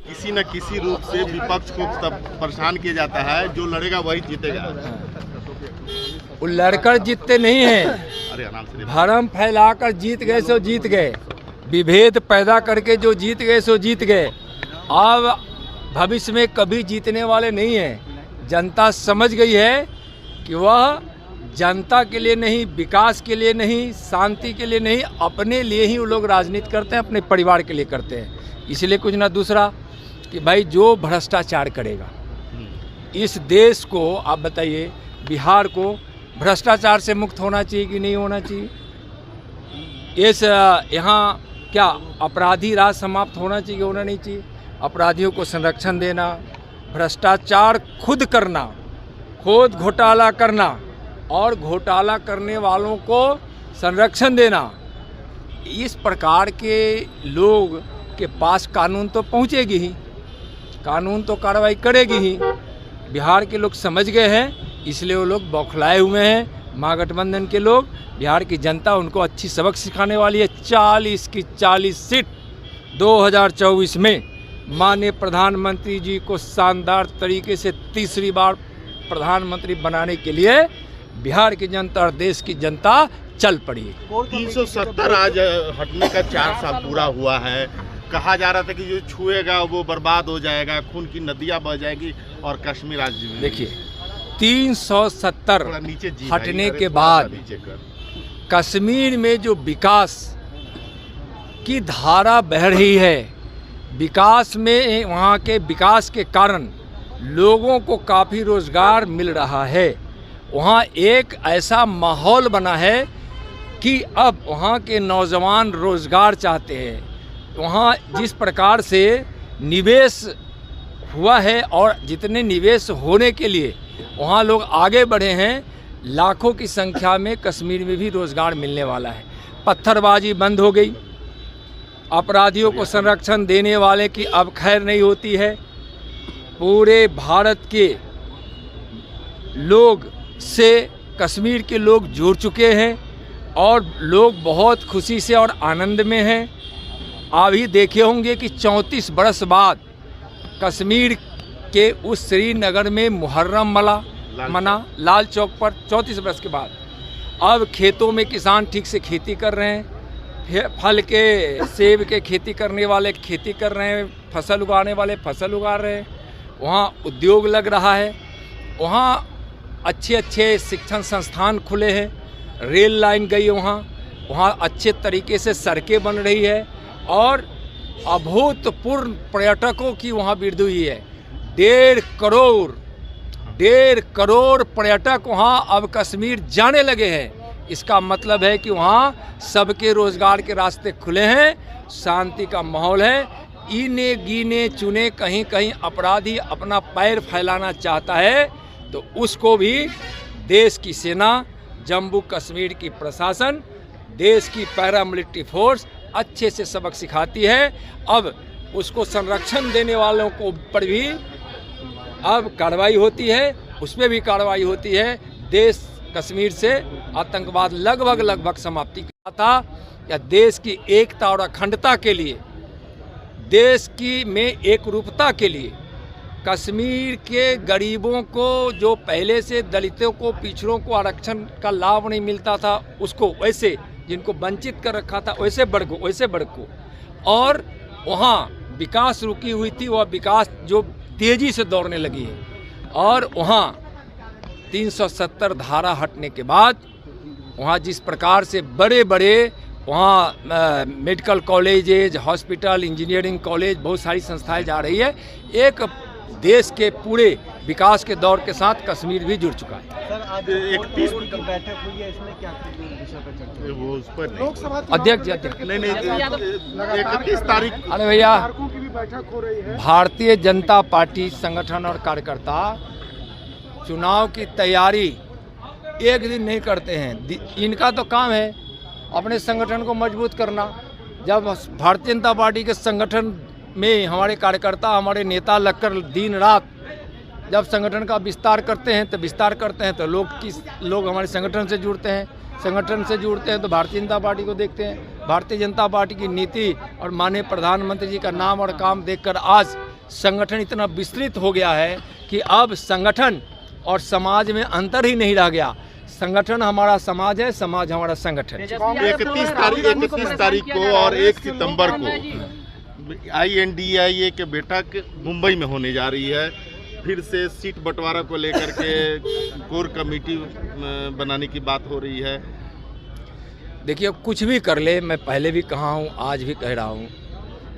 किसी न किसी रूप से विपक्ष को तब परेशान किया जाता है, जो लड़ेगा वही जीतेगा। वो लड़कर जीतते नहीं हैं, अरे आराम से भरम फैलाकर जीत गए सो जीत गए, विभेद पैदा करके जो जीत गए सो जीत गए। अब भविष्य में कभी जीतने वाले नहीं हैं। जनता समझ गई है कि वह जनता के लिए नहीं, विकास के लिए नहीं, शांति के लिए नहीं, अपने लिए ही वो लोग राजनीति करते हैं, अपने परिवार के लिए करते हैं। इसलिए कुछ ना दूसरा कि भाई जो भ्रष्टाचार करेगा, इस देश को आप बताइए, बिहार को भ्रष्टाचार से मुक्त होना चाहिए कि नहीं होना चाहिए? इस यहाँ क्या अपराधी राज समाप्त होना चाहिए, होना नहीं चाहिए? अपराधियों को संरक्षण देना, भ्रष्टाचार खुद करना, खुद घोटाला करना और घोटाला करने वालों को संरक्षण देना, इस प्रकार के लोग के पास कानून तो पहुँचेगी ही, कानून तो कार्रवाई करेगी ही। बिहार के लोग समझ गए हैं, इसलिए वो लोग बौखलाए हुए हैं। महागठबंधन के लोग, बिहार की जनता उनको अच्छी सबक सिखाने वाली है। 40 की 40 सीट 2024 में माननीय प्रधानमंत्री जी को शानदार तरीके से तीसरी बार प्रधानमंत्री बनाने के लिए बिहार की जनता और देश की जनता चल पड़ी। 370 आज हटने का 4 साल पूरा हुआ है। कहा जा रहा था कि जो छुएगा वो बर्बाद हो जाएगा, खून की नदियां बह जाएगी और कश्मीर राज्य में। देखिए 370 हटने के बाद कश्मीर में जो विकास की धारा बह रही है, विकास में वहाँ के विकास के कारण लोगों को काफ़ी रोज़गार मिल रहा है। वहाँ एक ऐसा माहौल बना है कि अब वहाँ के नौजवान रोज़गार चाहते हैं। वहाँ जिस प्रकार से निवेश हुआ है और जितने निवेश होने के लिए वहाँ लोग आगे बढ़े हैं, लाखों की संख्या में कश्मीर में भी रोज़गार मिलने वाला है। पत्थरबाजी बंद हो गई, अपराधियों को संरक्षण देने वाले की अब खैर नहीं होती है। पूरे भारत के लोग से कश्मीर के लोग जुड़ चुके हैं और लोग बहुत खुशी से और आनंद में हैं। अभी देखे होंगे कि 34 बरस बाद कश्मीर के उस श्रीनगर में मुहर्रम मना लाल चौक पर 34 बरस के बाद। अब खेतों में किसान ठीक से खेती कर रहे हैं, फल के सेब के खेती करने वाले खेती कर रहे हैं, फसल उगाने वाले फसल उगा रहे हैं। वहाँ उद्योग लग रहा है, वहाँ अच्छे अच्छे शिक्षण संस्थान खुले हैं, रेल लाइन गई वहाँ अच्छे तरीके से सड़कें बन रही है और अभूतपूर्व पर्यटकों की वहाँ वृद्धि हुई है। 1.5 करोड़ पर्यटक वहाँ अब कश्मीर जाने लगे हैं। इसका मतलब है कि वहाँ सबके रोजगार के रास्ते खुले हैं, शांति का माहौल है। इने गिने चुने कहीं कहीं अपराधी अपना पैर फैलाना चाहता है तो उसको भी देश की सेना, जम्मू कश्मीर की प्रशासन, देश की पैरामिलिट्री फोर्स अच्छे से सबक सिखाती है। अब उसको संरक्षण देने वालों को पर भी अब कार्रवाई होती है, उसमें भी कार्रवाई होती है। देश कश्मीर से आतंकवाद लगभग समाप्ति का था या देश की एकता और अखंडता के लिए, देश की में एक रूपता के लिए कश्मीर के गरीबों को, जो पहले से दलितों को, पिछड़ों को आरक्षण का लाभ नहीं मिलता था, उसको वैसे जिनको वंचित कर रखा था वैसे बढ़ को और वहाँ विकास रुकी हुई थी, वह विकास जो तेज़ी से दौड़ने लगी है। और वहाँ 370 धारा हटने के बाद वहाँ जिस प्रकार से बड़े वहाँ medical colleges, hospital, engineering college, बहुत सारी संस्थाएं जा रही है। एक देश के पूरे विकास के दौर के साथ कश्मीर भी जुड़ चुका है। सर आज 31 बैठक हुई है, इसमें क्या विषय पर चर्चा? वो उस पर लोकसभा अध्यक्ष नहीं 31 तारीख अरे भैया, की भी बैठक हो रही है। भारतीय जनता पार्टी संगठन और कार्यकर्ता चुनाव की तैयारी एक दिन नहीं करते हैं। इनका तो काम है अपने संगठन को मजबूत करना। जब भारतीय जनता पार्टी के संगठन में हमारे कार्यकर्ता, हमारे नेता लगकर दिन रात जब संगठन का विस्तार करते हैं तो लोग हमारे संगठन से जुड़ते हैं। संगठन से जुड़ते हैं तो भारतीय जनता पार्टी को देखते हैं। भारतीय जनता पार्टी की नीति और माननीय प्रधानमंत्री जी का नाम और काम देखकर आज संगठन इतना विस्तृत हो गया है कि अब संगठन और समाज में अंतर ही नहीं रह गया। संगठन हमारा समाज है, समाज हमारा संगठन। 31 तारीख को और 1 सितंबर को INDIA के बैठक मुंबई में होने जा रही है। फिर से सीट बंटवारा को लेकर के कोर कमेटी बनाने की बात हो रही है। देखिए, कुछ भी कर ले, मैं पहले भी कहा हूँ, आज भी कह रहा हूँ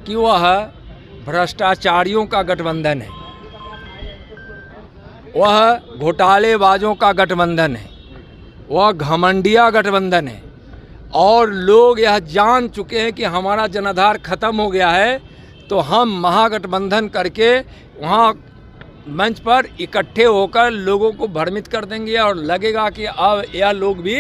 कि वह भ्रष्टाचारियों का गठबंधन है, वह घोटालेबाजों का गठबंधन है, वह घमंडिया गठबंधन है। और लोग यह जान चुके हैं कि हमारा जनाधार खत्म हो गया है, तो हम महागठबंधन करके वहाँ मंच पर इकट्ठे होकर लोगों को भ्रमित कर देंगे और लगेगा कि अब यह लोग भी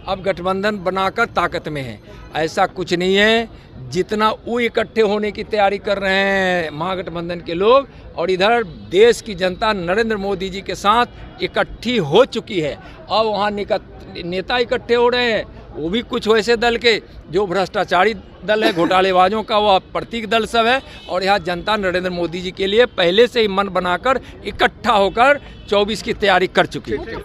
अब गठबंधन बनाकर ताकत में हैं। ऐसा कुछ नहीं है। जितना वो इकट्ठे होने की तैयारी कर रहे हैं महागठबंधन के लोग, और इधर देश की जनता नरेंद्र मोदी जी के साथ इकट्ठी हो चुकी है। अब वहाँ नेता इकट्ठे हो रहे हैं, वो भी कुछ वैसे दल के जो भ्रष्टाचारी दल है, घोटालेबाजों का वह प्रतीक दल सब है। और यहाँ जनता नरेंद्र मोदी जी के लिए पहले से ही मन बनाकर इकट्ठा होकर 24 की तैयारी कर चुकी है।